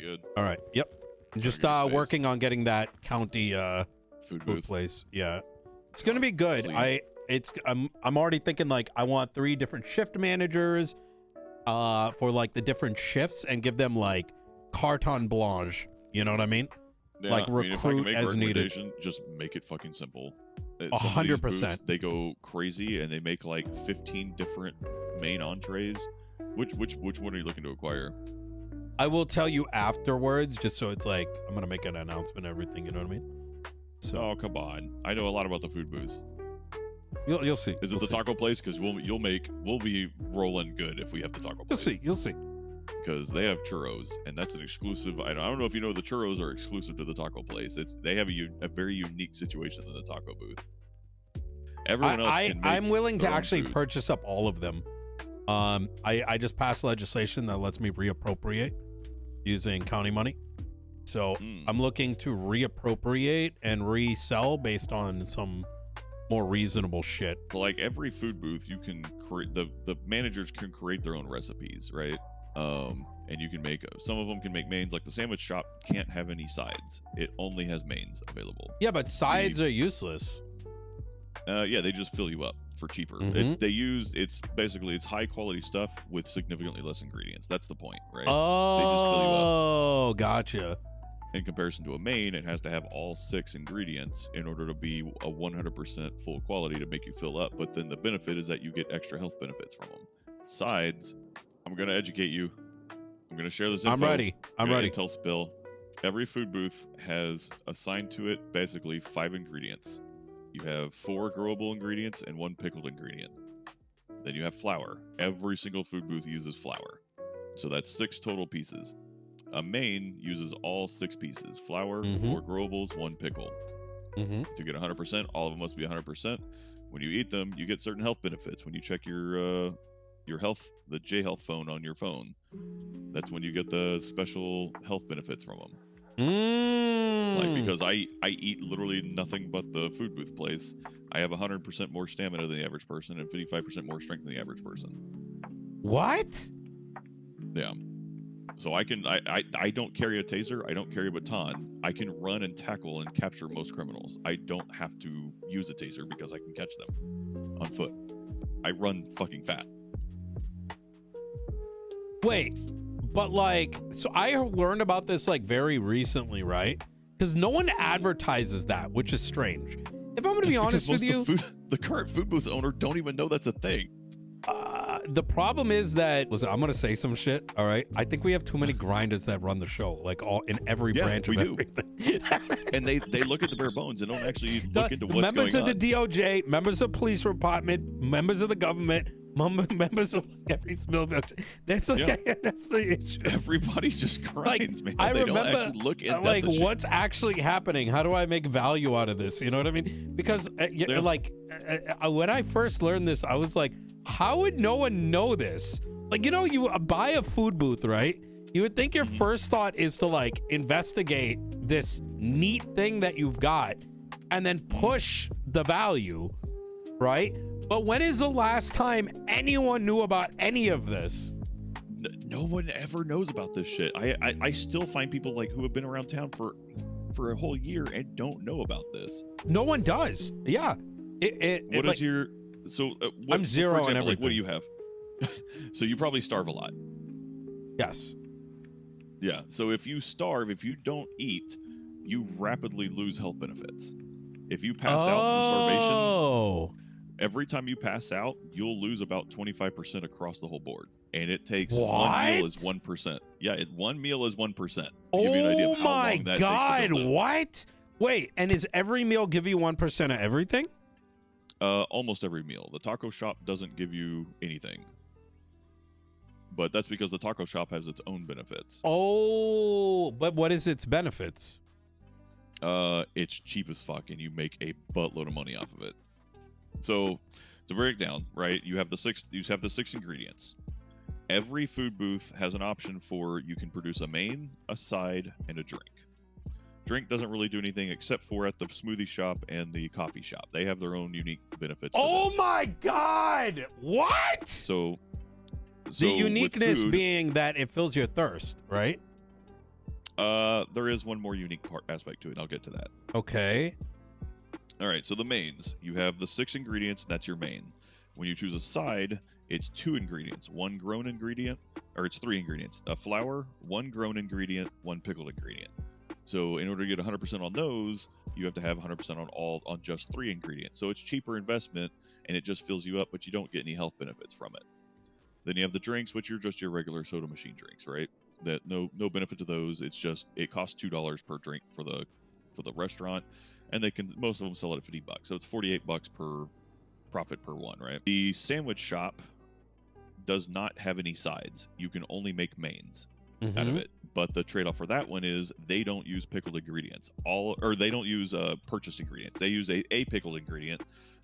good. All right. Yep. Just Give me space. working on getting that county Food food booth. place. Yeah. It's gonna be good. Please. I'm already thinking like I want 3 different shift managers for like the different shifts and give them like carte blanche. You know what I mean? Yeah, like, I mean, if I can recruit make as needed. recommendation, just make it fucking simple. 100%. They go crazy and they make like 15 different main entrees. Which one are you looking to acquire? I will tell you afterwards, just so it's like I'm gonna make an announcement, and everything. You know what I mean? So Oh, come on. I know a lot about the food booths. you'll see. Is it You'll the see. taco place? Because we'll be rolling good if we have the taco You'll place. see. You'll see. Because they have churros, and that's an exclusive. I don't know if you know the churros are exclusive to the taco place. They have a very unique situation in the taco booth. Everyone else can make I'm willing to their own actually food. purchase up all of them. I just passed legislation that lets me reappropriate using county money. So I'm looking to reappropriate and resell based on some more reasonable shit. Like every food booth, you can create the managers can create their own recipes, right? And you can make some of them can make mains. Like the sandwich shop can't have any sides; it only has mains available. Yeah, but sides are useless. Yeah, they just fill you up for cheaper. Mhm. It's basically high quality stuff with significantly less ingredients. That's the point, right? Oh, gotcha. In comparison to a main, it has to have all 6 ingredients in order to be a 100% full quality to make you fill up. But then the benefit is that you get extra health benefits from them. Sides, I'm going to educate you. I'm going to share this info. I'm ready. I'm ready. Intel spill. Every food booth has assigned to it basically 5 ingredients. You have 4 growable ingredients and 1 pickled ingredient. Then you have flour. Every single food booth uses flour. So that's 6 total pieces. A main uses all 6 pieces. Flour, 4 growables, 1 pickle. To get 100%, all of them must be 100%. When you eat them, you get certain health benefits. When you check your health, the J Health phone on your phone, that's when you get the special health benefits from them. Like, because I eat literally nothing but the food booth place, I have 100% more stamina than the average person and 55% more strength than the average person. What? Yeah. So I don't carry a taser, I don't carry a baton. I can run and tackle and capture most criminals. I don't have to use a taser because I can catch them on foot. I run fucking fat. Wait, but like, so I learned about this like very recently, right? Because no one advertises that, which is strange. If I'm going to be honest with you, the current food booth owner don't even know that's a thing. the problem is that, listen, I'm going to say some shit, all right? I think we have too many grinders that run the show, like all in every branch of everything. And they look at the bare bones and don't actually look into what's members going on. of the DOJ, members of police department, members of the government, members of every Smillville. That's like, that's the issue. Everybody just grinds, man. I They remember, don't actually look at like, what's actually happening? How do I make value out of this? You know what I mean? Because, when I first learned this, I was like, how would no one know this? Like, you know, you buy a food booth, right? You would think your first thought is to, like, investigate this neat thing that you've got and then push the value, right? But when is the last time anyone knew about any of this? No one ever knows about this shit. I still find people like who have been around town for a whole year and don't know about this. No one does. Yeah. What is your I'm zero on everything. Like, what do you have? So you probably starve a lot. Yes. Yeah. So if you starve, if you don't eat, you rapidly lose health benefits. If you pass out from starvation, every time you pass out, you'll lose about 25% across the whole board. And it takes one meal is 1%. Yeah, one meal is 1%. To give you an idea of how long that takes to build up. What? Wait, and is every meal give you 1% of everything? Almost every meal. The taco shop doesn't give you anything. But that's because the taco shop has its own benefits. Oh, but what is its benefits? It's cheap as fuck, and you make a buttload of money off of it. So, to break down, right, you have the six ingredients. Every food booth has an option for you can produce a main, a side, and a drink. Drink doesn't really do anything except for at the smoothie shop and the coffee shop. They have their own unique benefits. Oh my God! What? So the uniqueness with food, being that it fills your thirst, right? There is one more unique aspect to it, and I'll get to that. Okay. All right, so the mains. You have the 6 ingredients, that's your main. When you choose a side, it's 2 ingredients, 1 grown ingredient, or it's 3 ingredients. A flour, 1 grown ingredient, 1 pickled ingredient. So in order to get 100% on those, you have to have 100% on just 3 ingredients. So it's cheaper investment, and it just fills you up, but you don't get any health benefits from it. Then you have the drinks, which are just your regular soda machine drinks, right? That no benefit to those. It's just it costs $2 per drink for the restaurant, and most of them sell it at $50. So it's $48 per profit per one, right? The sandwich shop does not have any sides. You can only make mains out of it. But the trade-off for that one is they don't use pickled ingredients. They don't use purchased ingredients. They use a pickled ingredient,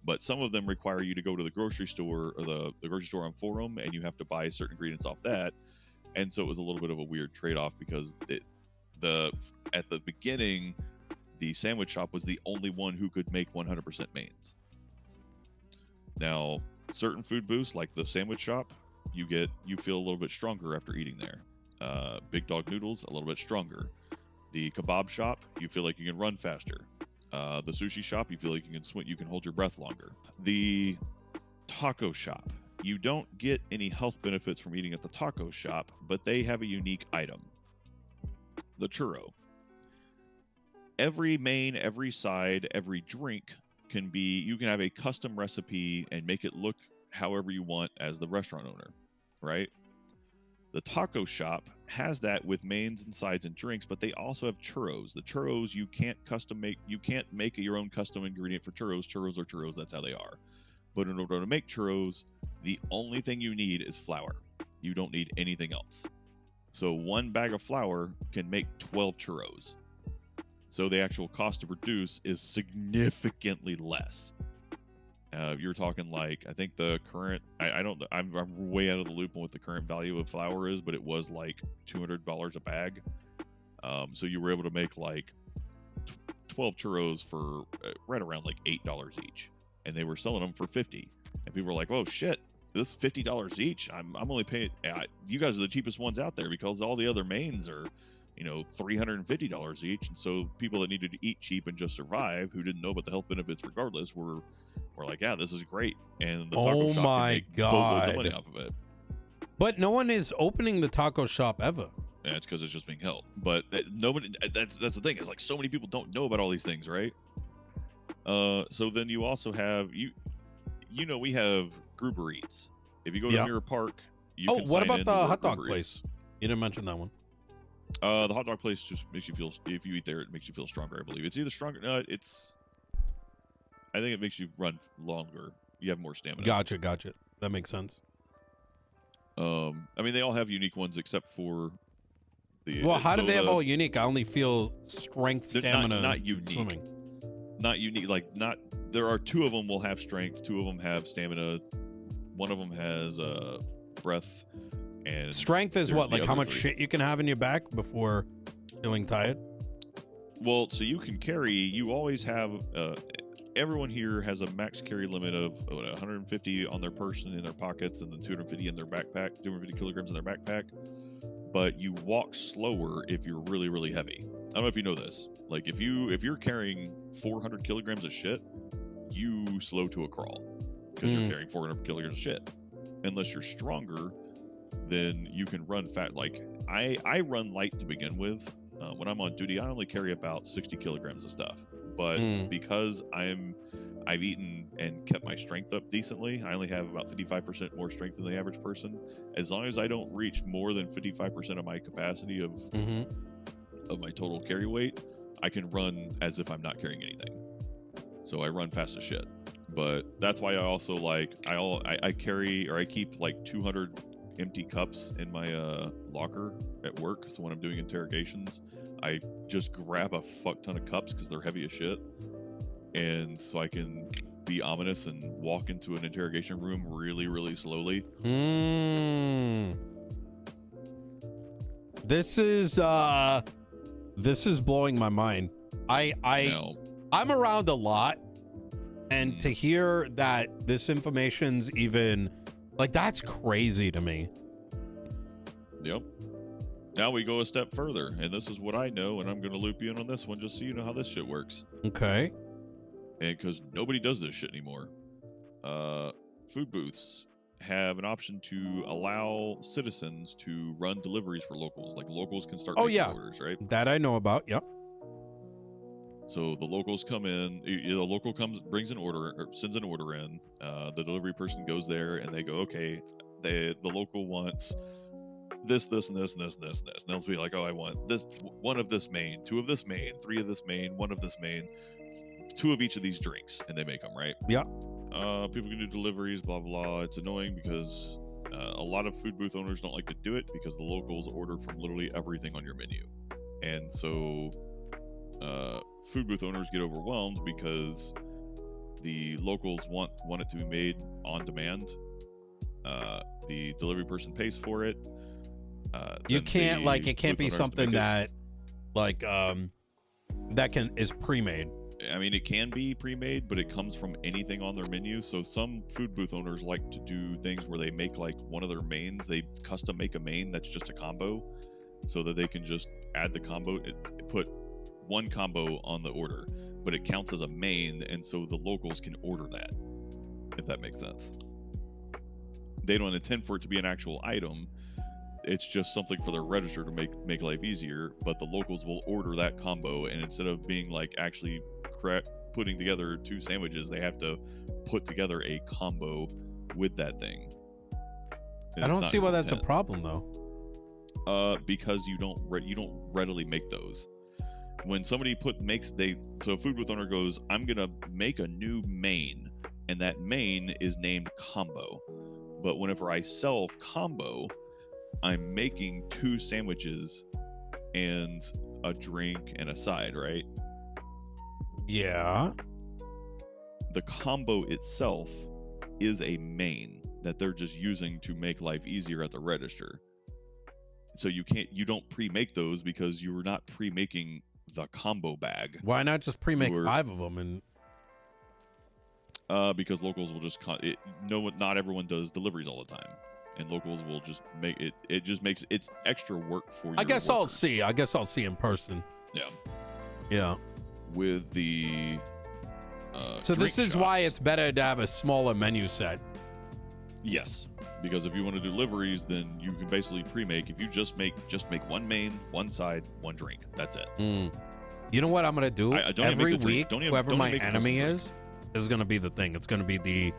but some of them require you to go to the grocery store or the grocery store on Forum, and you have to buy certain ingredients off that. And so it was a little bit of a weird trade-off because at the beginning, the sandwich shop was the only one who could make 100% mains. Now, certain food booths like the sandwich shop, you feel a little bit stronger after eating there. Big Dog Noodles, a little bit stronger. The kebab shop, you feel like you can run faster. The sushi shop, you feel like you can hold your breath longer. The taco shop, you don't get any health benefits from eating at the taco shop, but they have a unique item. The churro. Every main, every side, every drink you can have a custom recipe and make it look however you want as the restaurant owner, right? The taco shop has that with mains and sides and drinks, but they also have churros. The churros you can't custom make. You can't make your own custom ingredient for churros. Churros are churros. That's how they are. But in order to make churros, the only thing you need is flour. You don't need anything else. So 1 bag of flour can make 12 churros. So the actual cost to produce is significantly less. You're talking like, I think the current, I'm way out of the loop on what the current value of flour is, but it was like $200 a bag. So you were able to make like 12 churros for right around like $8 each. And they were selling them for $50. And people were like, oh shit, this is $50 each. I'm only paying, you guys are the cheapest ones out there because all the other mains are, $350 each. And so people that needed to eat cheap and just survive, who didn't know about the health benefits regardless, were like, yeah, this is great. And the taco shop can make boatloads of money off of it. But no one is opening the taco shop ever. Yeah, it's because it's just being held. But nobody, that's the thing. It's like so many people don't know about all these things, right? So then you also have, we have Gruber Eats. If you go to Mirror Park, you can what sign about in the to hot dog Gruber place? Eats. You didn't mention that one. The hot dog place just makes you feel, if you eat there, it makes you feel stronger, I believe. It's either stronger, I think it makes you run longer. You have more stamina. Gotcha. That makes sense. They all have unique ones except for the... Well, how do they have all unique? I only feel strength, stamina, not unique. Swimming. Not unique, there are 2 of them will have strength, 2 of them have stamina, 1 of them has breath, and... Strength is what? Like how much shit you can have in your back before feeling tired? Well, so you can carry, you always have... everyone here has a max carry limit of 150 on their person in their pockets, and then 250 in their backpack, 250 kilograms in their backpack. But you walk slower if you're really, really heavy. I don't know if you know this. Like if you're carrying 400 kilograms of shit, you slow to a crawl because you're carrying 400 kilograms of shit. Unless you're stronger, then you can run fat. Like I run light to begin with. When I'm on duty, I only carry about 60 kilograms of stuff. But because I've eaten and kept my strength up decently, I only have about 55% more strength than the average person. As long as I don't reach more than 55% of my capacity of my total carry weight, I can run as if I'm not carrying anything. So I run fast as shit. But that's why I also I carry, or I keep like 200 empty cups in my locker at work. So when I'm doing interrogations, I just grab a fuck ton of cups because they're heavy as shit, and so I can be ominous and walk into an interrogation room really, really slowly. This is blowing my mind. I'm around a lot, and to hear that this information's even like, that's crazy to me. Yep. Now we go a step further, and this is what I know, and I'm going to loop you in on this one just so you know how this shit works. Okay. And because nobody does this shit anymore. Food booths have an option to allow citizens to run deliveries for locals. Like locals can start making orders, right? That I know about. Yep. So the locals come in. The local brings an order, or sends an order in. The delivery person goes there, and they go, okay, the local wants this, and this, and this, and this, and this. And they'll be like, oh, I want this, one of this main, two of this main, three of this main, one of this main, two of each of these drinks, and they make them, right? Yeah. People can do deliveries, blah, blah. It's annoying because a lot of food booth owners don't like to do it because the locals order from literally everything on your menu. And so food booth owners get overwhelmed because the locals want it to be made on demand. The delivery person pays for it. You can't, like, it can't be something that, like, that is pre-made. I mean, it can be pre-made, but it comes from anything on their menu. So some food booth owners like to do things where they make like one of their mains. They custom make a main that's just a combo, so that they can just add the combo, put one combo on the order, but it counts as a main, and so the locals can order that. If that makes sense. They don't intend for it to be an actual item. It's just something for their register to make life easier, but the locals will order that combo, and instead of being like actually putting together two sandwiches, they have to put together a combo with that thing. And I don't see why that's a problem though. Because you don't readily make those. When somebody so a food booth owner goes, I'm gonna make a new main, and that main is named combo. But whenever I sell combo, I'm making two sandwiches and a drink and a side, right? Yeah. The combo itself is a main that they're just using to make life easier at the register. So you don't pre-make those because you were not pre-making the combo bag. Why not just pre-make 5 of them? And because locals will just not everyone does deliveries all the time. And locals will just make it. It just makes it's extra work for you. I guess I'll see in person. Yeah. Yeah. With the. So this is why it's better to have a smaller menu set. Yes, because if you want to do deliveries, then you can basically pre-make. If you just make one main, one side, one drink. That's it. You know what I'm gonna do? Every week, whoever my enemy is gonna be the thing. It's gonna be the,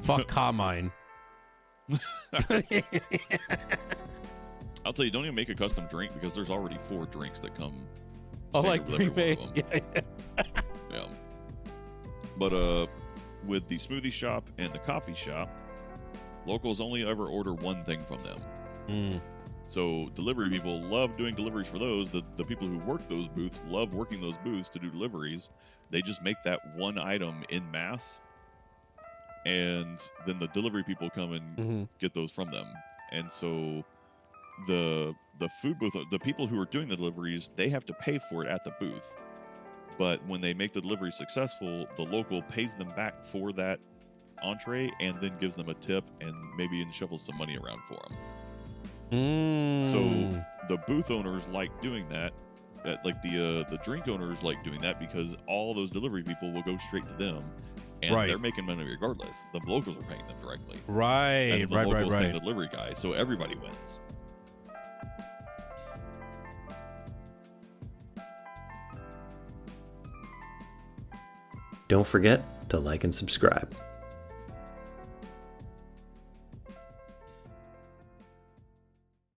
fuck Carmine. I'll tell you, don't even make a custom drink because there's already 4 drinks that come. Oh, like pre-made. Yeah. Yeah. But with the smoothie shop and the coffee shop, locals only ever order one thing from them. So delivery people love doing deliveries for those. The people who work those booths love working those booths to do deliveries. They just make that one item in mass, and then the delivery people come and get those from them. And so the food booth, the people who are doing the deliveries, they have to pay for it at the booth. But when they make the delivery successful, the local pays them back for that entree and then gives them a tip and maybe shuffles some money around for them. So the booth owners like doing that. Like the drink owners like doing that because all those delivery people will go straight to them, and they're making money regardless. The locals are paying them directly. Right. Paying the delivery guy, so everybody wins. Don't forget to like and subscribe.